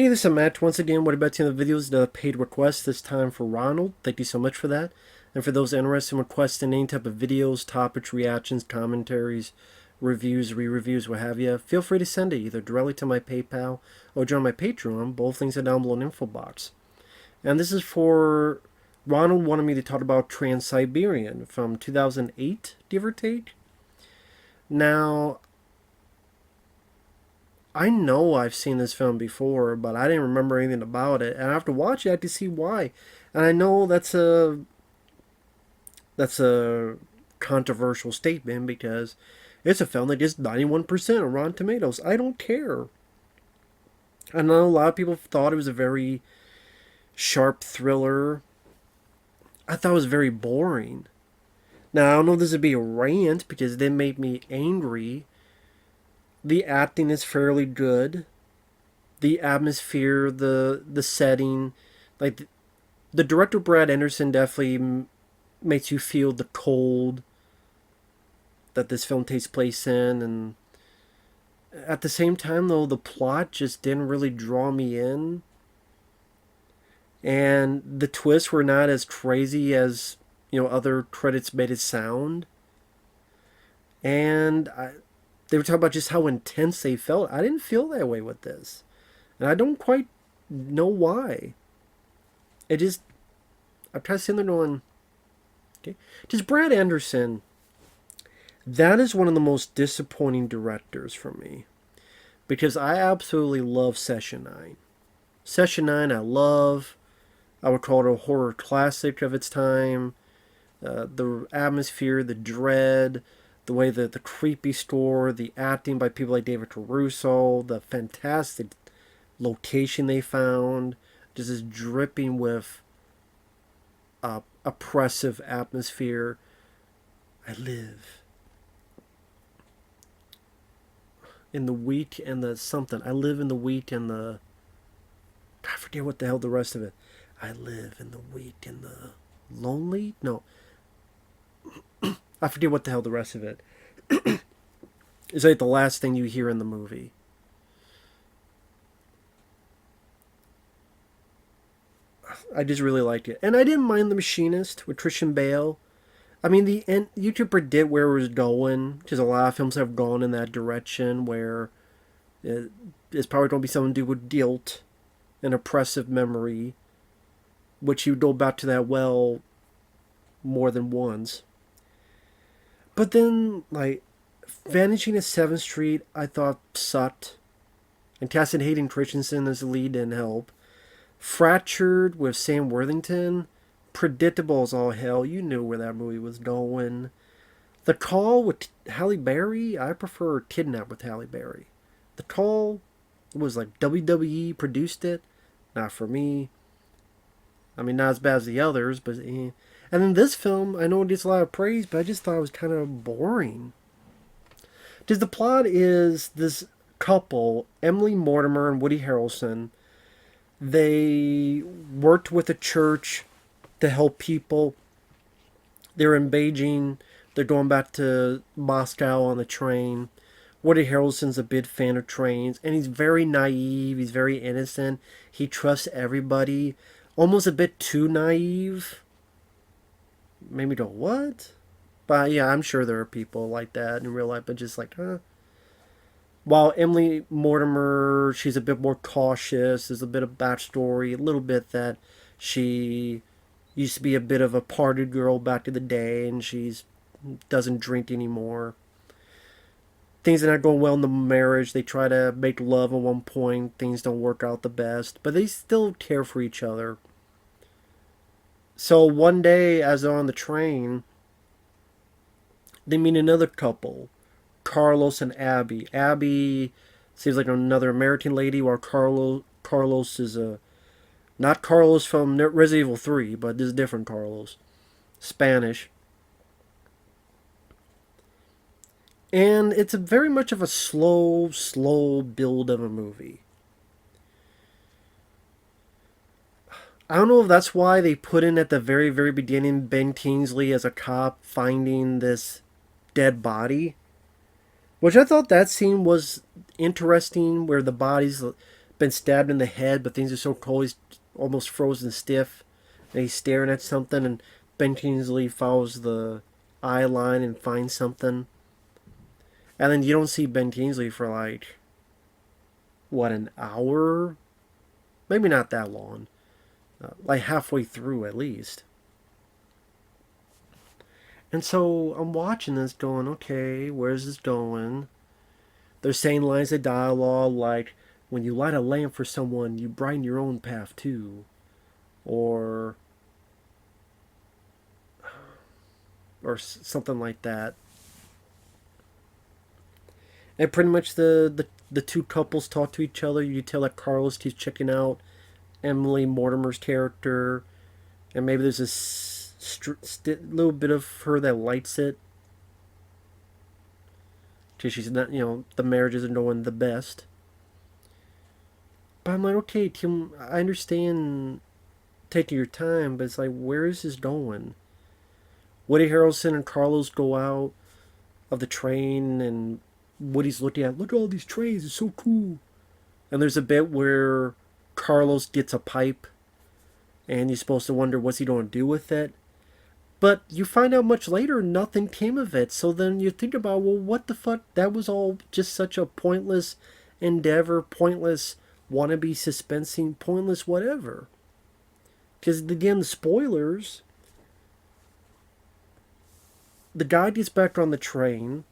Hey, this is Matt. Once again, what about the videos, the paid request, this time for Ronald. Thank you so much for that. And for those interested in requesting any type of videos, topics, reactions, commentaries, reviews, re-reviews, what have you, feel free to send it either directly to my PayPal or join my Patreon. Both links are down below in the info box. And this is for Ronald wanted me to talk about Trans-Siberian from 2008, give or take. Now, I know I've seen this film before, but I didn't remember anything about it. And after watching it, I had to see why. And I know that's a controversial statement because it's a film that gets 91% on Rotten Tomatoes. I don't care. I know a lot of people thought it was a very sharp thriller. I thought it was very boring. Now, I don't know if this would be a rant because it made me angry. The acting is fairly good. The atmosphere, the setting, like the director Brad Anderson definitely makes you feel the cold that this film takes place in, and at the same time though the plot just didn't really draw me in, and the twists were not as crazy as other credits made it sound, and they were talking about just how intense they felt. I didn't feel that way with this. And I don't quite know why. It just, I'm trying to sit there going, okay. Just Brad Anderson, that is one of the most disappointing directors for me. Because I absolutely love Session 9. Session 9 I love. I would call it a horror classic of its time. The atmosphere, the dread, the way that the creepy score, the acting by people like David Caruso, the fantastic location they found, just is dripping with oppressive atmosphere. I live in the wheat and the something. I live in the wheat and the... I forget what the hell the rest of it. I live in the wheat and the lonely? No. I forget what the hell the rest of it. It's like the last thing you hear in the movie. I just really liked it. And I didn't mind The Machinist with Christian Bale. I mean, you could predict where it was going, because a lot of films have gone in that direction, where it's probably going to be something to do with guilt and oppressive memory, which you go back to that well more than once. But then, like, Vanishing at 7th Street, I thought sucked. And casting Hayden Christensen as the lead didn't help. Fractured with Sam Worthington, predictable as all hell. You knew where that movie was going. The Call with Halle Berry, I prefer Kidnap with Halle Berry. The Call was like WWE produced it. Not for me. I mean, not as bad as the others, but... And then this film, I know it gets a lot of praise, but I just thought it was kind of boring. Because the plot is this couple, Emily Mortimer and Woody Harrelson, they worked with a church to help people. They're in Beijing. They're going back to Moscow on the train. Woody Harrelson's a big fan of trains, and he's very naive. He's very innocent. He trusts everybody. Almost a bit too naive. Made me go, what? But yeah, I'm sure there are people like that in real life, but just like, huh? While Emily Mortimer, she's a bit more cautious. There's a bit of backstory, a little bit that she used to be a bit of a party girl back in the day, and she's doesn't drink anymore. Things are not going well in the marriage. They try to make love at one point. Things don't work out the best, but they still care for each other. So one day, as they're on the train, they meet another couple, Carlos and Abby. Abby seems like another American lady, while Carlos is not Carlos from Resident Evil 3, but this is different Carlos, Spanish. And it's very much of a slow build of a movie. I don't know if that's why they put in at the very, very beginning Ben Kingsley as a cop finding this dead body. Which I thought that scene was interesting, where the body's been stabbed in the head, but things are so cold he's almost frozen stiff, and he's staring at something, and Ben Kingsley follows the eye line and finds something. And then you don't see Ben Kingsley for like, what, an hour? Maybe not that long. Like halfway through at least. And so I'm watching this going, okay, where's this going? They're saying lines of dialogue like, when you light a lamp for someone, you brighten your own path too. Or something like that. And pretty much the two couples talk to each other. You tell that Carlos keeps checking out Emily Mortimer's character, and maybe there's a little bit of her that lights it, because she's not, the marriage isn't going the best. But I'm like, okay, Tim, I understand taking your time, but it's like, where is this going? Woody Harrelson and Carlos go out of the train, and Woody's looking at, look at all these trains, it's so cool. And there's a bit where Carlos gets a pipe, and you're supposed to wonder what's he going to do with it. But you find out much later nothing came of it. So then you think about, well, what the fuck? That was all just such a pointless endeavor, pointless wannabe suspensing, pointless whatever. Because again, the spoilers. The guy gets back on the train.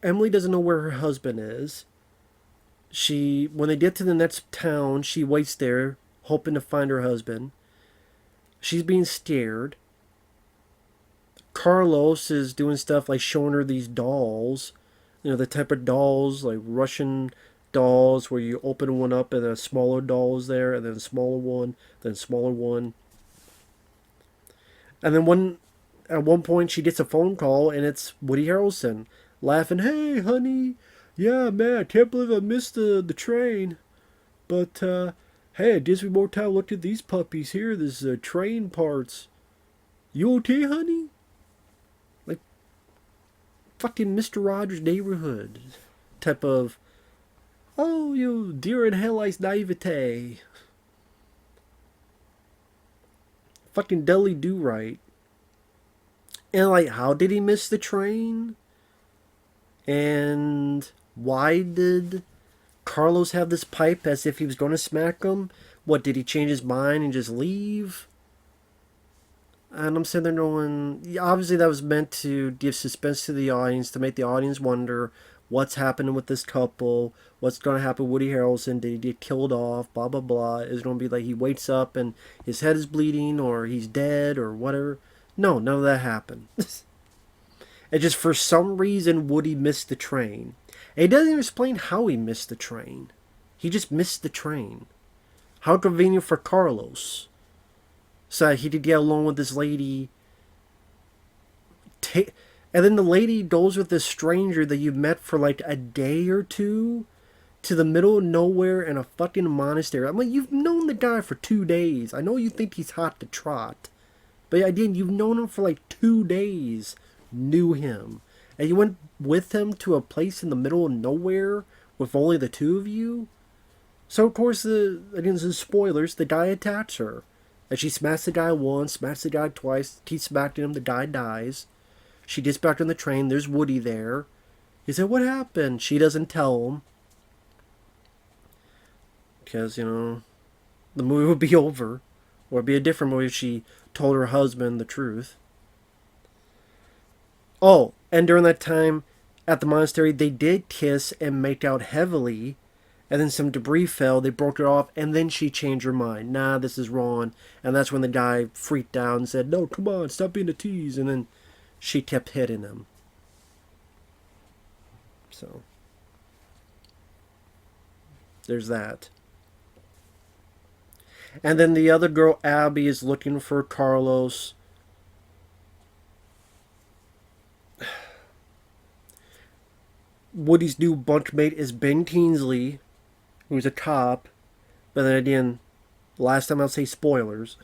Emily doesn't know where her husband is. When they get to the next town, she waits there, hoping to find her husband. She's being scared. Carlos is doing stuff like showing her these dolls. The type of dolls, like Russian dolls, where you open one up and a smaller doll is there, and then a smaller one, then a smaller one. And then at one point she gets a phone call, and it's Woody Harrelson laughing, hey, honey, yeah, man, I can't believe I missed the train. But, hey, it gives me more time to look at these puppies here. This train parts. You okay, honey? Like, fucking Mr. Rogers' Neighborhood type of, oh, you deer in headlights naivete. Fucking Dudley Do-Right. And, like, how did he miss the train? And why did Carlos have this pipe as if he was going to smack him? What, did he change his mind and just leave? And I'm sitting there going, obviously that was meant to give suspense to the audience, to make the audience wonder what's happening with this couple, what's going to happen with Woody Harrelson, did he get killed off, blah, blah, blah. Is it going to be like he wakes up and his head is bleeding, or he's dead, or whatever? No, none of that happened. And just for some reason, Woody missed the train. And he doesn't even explain how he missed the train. He just missed the train. How convenient for Carlos. So he could get along with this lady. And then the lady goes with this stranger that you met for like a day or two to the middle of nowhere in a fucking monastery. I'm like, you've known the guy for 2 days. I know you think he's hot to trot. But again, you've known him for like 2 days. Knew him. And you went with him to a place in the middle of nowhere with only the two of you? So, of course, again, this is spoilers, the guy attacks her. And she smacks the guy once, smacks the guy twice, keeps smacking him, the guy dies. She gets back on the train, there's Woody there. He said, what happened? She doesn't tell him. Because, the movie would be over. Or it'd be a different movie if she told her husband the truth. Oh, and during that time at the monastery, they did kiss and make out heavily, and then some debris fell, they broke it off, and then she changed her mind. Nah, this is wrong. And that's when the guy freaked out and said, no, come on, stop being a tease. And then she kept hitting him. So, there's that. And then the other girl, Abby, is looking for Carlos. Woody's new bunkmate is Ben Kingsley, who's a cop. But then again, last time I'll say spoilers.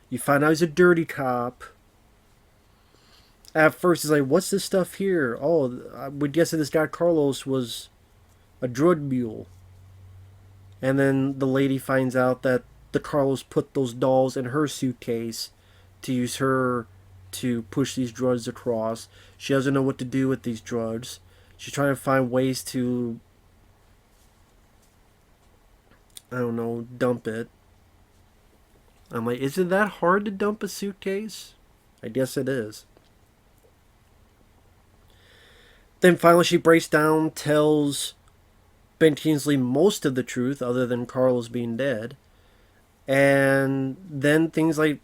You find out he's a dirty cop. At first, he's like, what's this stuff here? Oh, I would guess that this guy Carlos was a drug mule. And then the lady finds out that the Carlos put those dolls in her suitcase to use her to push these drugs across. She doesn't know what to do with these drugs. She's trying to find ways to, I don't know, dump it. I'm like, is it that hard to dump a suitcase? I guess it is. Then finally she breaks down, tells Ben Kingsley most of the truth, other than Carlos being dead. And then seems like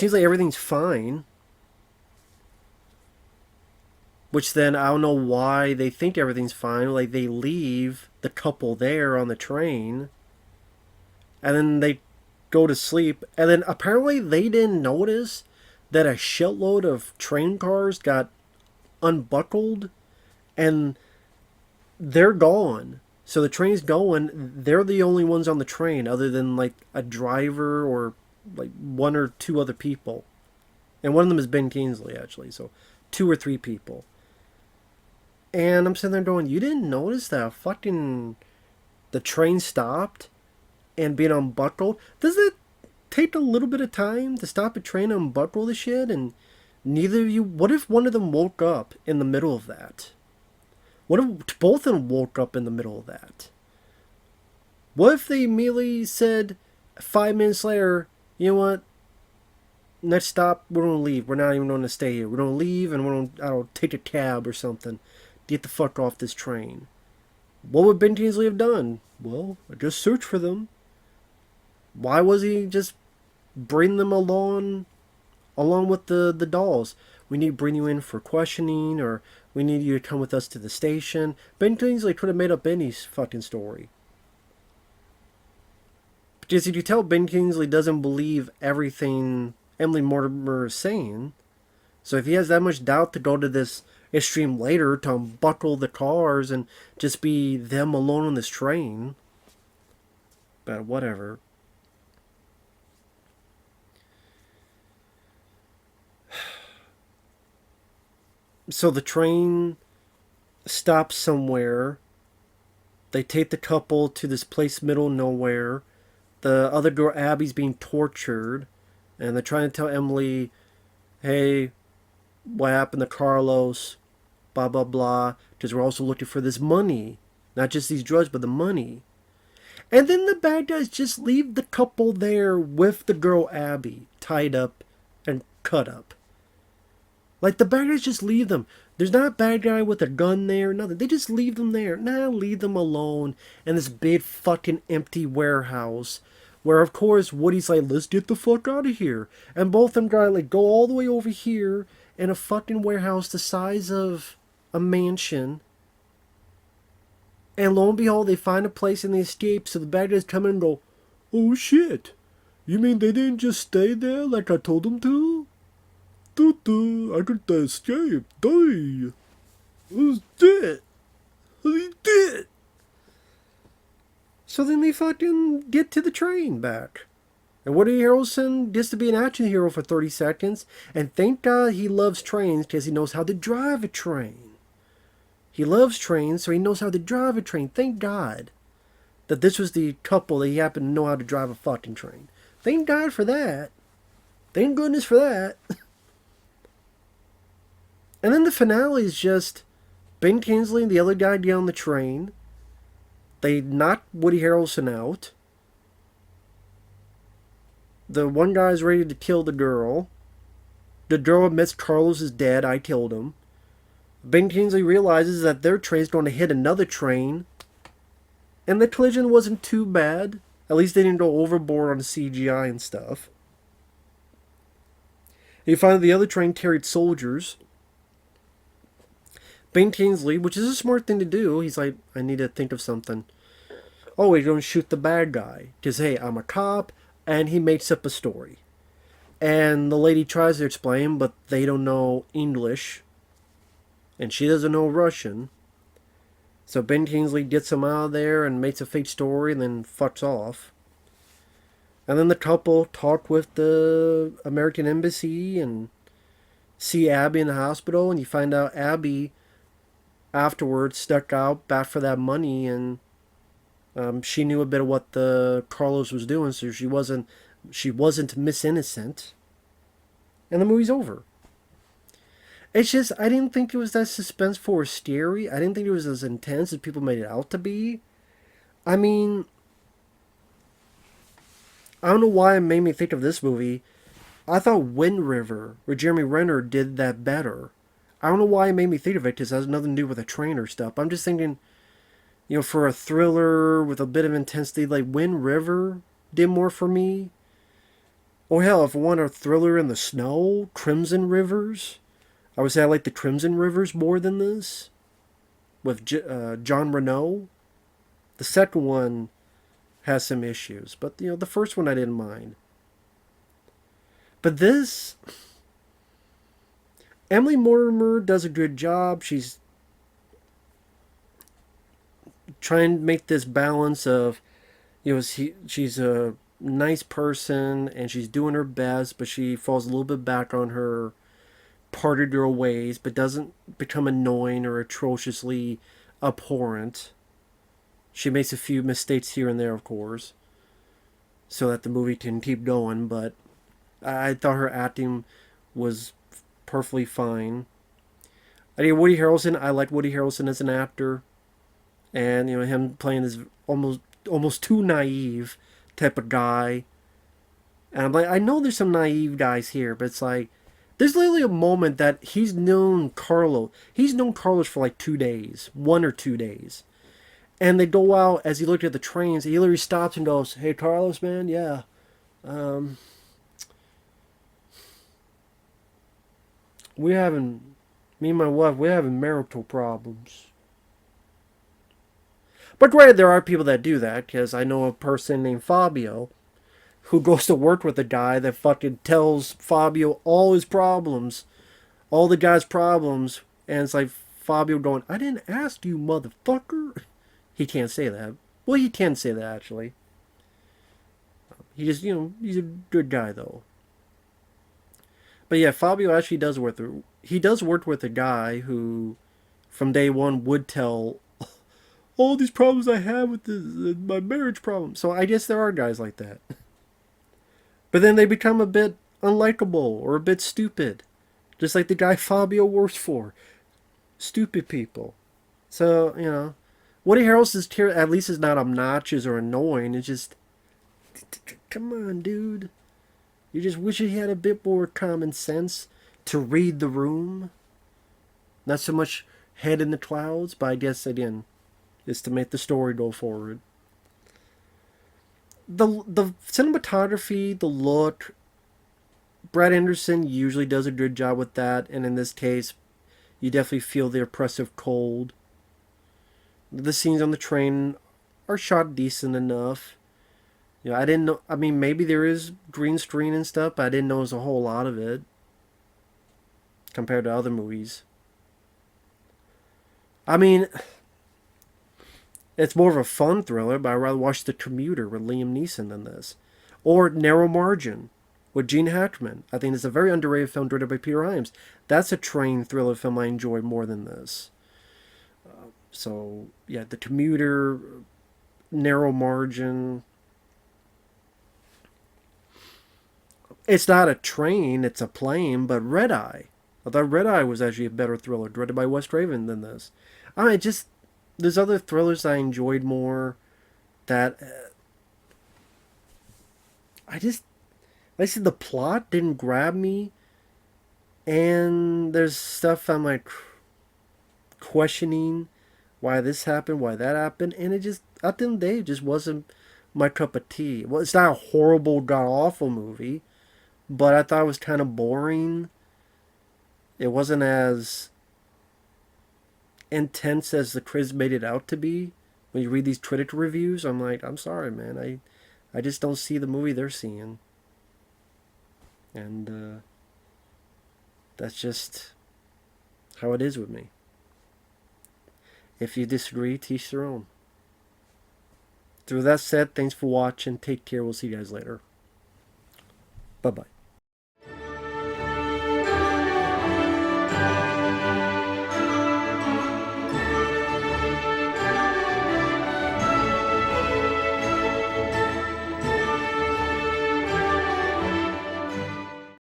everything's fine. Which then I don't know why they think everything's fine. Like they leave the couple there on the train, and then they go to sleep. And then apparently they didn't notice that a shitload of train cars got unbuckled, and they're gone. So the train's going. They're the only ones on the train, other than like a driver or like one or two other people, and one of them is Ben Kingsley actually. So two or three people. And I'm sitting there going, you didn't notice that fucking the train stopped and being unbuckled? Does it take a little bit of time to stop a train and unbuckle the shit? And neither of you, what if one of them woke up in the middle of that? What if both of them woke up in the middle of that? What if they immediately said 5 minutes later, you know what? Next stop, we're going to leave. We're not even going to stay here. We're going to leave and we're going to, I don't know, take a cab or something. Get the fuck off this train. What would Ben Kingsley have done? Well, I just searched for them. Why was he just bring them along with the dolls? We need to bring you in for questioning, or we need you to come with us to the station. Ben Kingsley could have made up any fucking story. Because you can tell Ben Kingsley doesn't believe everything Emily Mortimer is saying. So if he has that much doubt to go to this extreme later to unbuckle the cars and just be them alone on this train. But whatever. So the train stops somewhere. They take the couple to this place middle of nowhere. The other girl, Abby's being tortured. And they're trying to tell Emily, hey, what happened to Carlos? Blah, blah, blah. Because we're also looking for this money. Not just these drugs, but the money. And then the bad guys just leave the couple there with the girl Abby, tied up and cut up. Like, the bad guys just leave them. There's not a bad guy with a gun there, nothing. They just leave them there. Nah, leave them alone in this big fucking empty warehouse. Where, of course, Woody's like, let's get the fuck out of here. And both them guys, like, go all the way over here in a fucking warehouse the size of a mansion. And lo and behold, they find a place and they escape. So the bad guys come in and go, oh shit. You mean they didn't just stay there like I told them to? I could escape. Die. Who's dead? He did. So then they fucking get to the train back. And Woody Harrelson gets to be an action hero for 30 seconds. And thank God he loves trains because he knows how to drive a train. He loves trains, so he knows how to drive a train. Thank God that this was the couple that he happened to know how to drive a fucking train. Thank God for that. Thank goodness for that. And then the finale is just Ben Kingsley and the other guy get on the train. They knock Woody Harrelson out. The one guy's ready to kill the girl. The girl admits Carlos is dead. I killed him. Ben Kingsley realizes that their train's going to hit another train. And the collision wasn't too bad. At least they didn't go overboard on the CGI and stuff. You find the other train carried soldiers. Ben Kingsley, which is a smart thing to do, he's like, I need to think of something. Oh, we're going to shoot the bad guy. Because, hey, I'm a cop, and he makes up a story. And the lady tries to explain, but they don't know English. And she doesn't know Russian. So Ben Kingsley gets him out of there and makes a fake story and then fucks off. And then the couple talk with the American embassy and see Abby in the hospital. And you find out Abby afterwards stuck out back for that money and She knew a bit of what the Carlos was doing, so she wasn't Miss Innocent, and the movie's over. It's just I didn't think it was that suspenseful or scary. I didn't think it was as intense as people made it out to be. I mean, I don't know why it made me think of this movie. I thought Wind River, where Jeremy Renner did that better. I don't know why it made me think of it because it has nothing to do with a train or stuff. I'm just thinking, for a thriller with a bit of intensity, like Wind River did more for me. Or hell, if I want a thriller in the snow, Crimson Rivers. I would say I like the Crimson Rivers more than this. With John Renault. The second one has some issues, but the first one I didn't mind. But this, Emily Mortimer does a good job. She's trying to make this balance of, she's a nice person and she's doing her best, but she falls a little bit back on her party girl ways, but doesn't become annoying or atrociously abhorrent. She makes a few mistakes here and there, of course, so that the movie can keep going, but I thought her acting was perfectly fine. I mean, Woody Harrelson, I like Woody Harrelson as an actor, and him playing this almost too naive type of guy. And I'm like, I know there's some naive guys here, but it's like there's literally a moment that he's known Carlos. He's known Carlos for like 2 days, 1 or 2 days. And they go out as he looked at the trains. He literally stops and goes, "Hey, Carlos, man, yeah. Um, we having, me and my wife, we're having marital problems." But granted, there are people that do that, because I know a person named Fabio who goes to work with a guy that fucking tells Fabio all his problems, all the guy's problems, and it's like Fabio going, "I didn't ask you, motherfucker." He can't say that. Well, he can say that, actually. He just, he's a good guy, though. But yeah, Fabio actually does work. He does work with a guy who, from day one, would tell all these problems I have with my marriage problem. So I guess there are guys like that. But then they become a bit unlikable or a bit stupid. Just like the guy Fabio works for. Stupid people. So, Woody Harrelson's character at least is not obnoxious or annoying. It's just, come on, dude. You just wish he had a bit more common sense to read the room. Not so much head in the clouds, but I guess, again, it's to make the story go forward. The cinematography, the look, Brad Anderson usually does a good job with that, and in this case, you definitely feel the oppressive cold. The scenes on the train are shot decent enough. I didn't know. I mean, maybe there is green screen and stuff, but I didn't notice a whole lot of it compared to other movies. I mean, it's more of a fun thriller, but I'd rather watch The Commuter with Liam Neeson than this. Or Narrow Margin with Gene Hackman. I think it's a very underrated film directed by Peter Hyams. That's a train thriller film I enjoy more than this. So, yeah, The Commuter, Narrow Margin. It's not a train, it's a plane, but Red Eye. I thought Red Eye was actually a better thriller, directed by Wes Craven, than this. I mean, there's other thrillers I enjoyed more that like I said, the plot didn't grab me, and there's stuff I'm like questioning why this happened, why that happened, and it just, at the end of the day, it just wasn't my cup of tea. Well, it's not a horrible, god-awful movie, but I thought it was kind of boring. It wasn't as intense as the critics made it out to be. When you read these critic reviews, I'm like, I'm sorry, man. I just don't see the movie they're seeing. And that's just how it is with me. If you disagree, teach their own. So with that said, thanks for watching. Take care. We'll see you guys later. Bye-bye.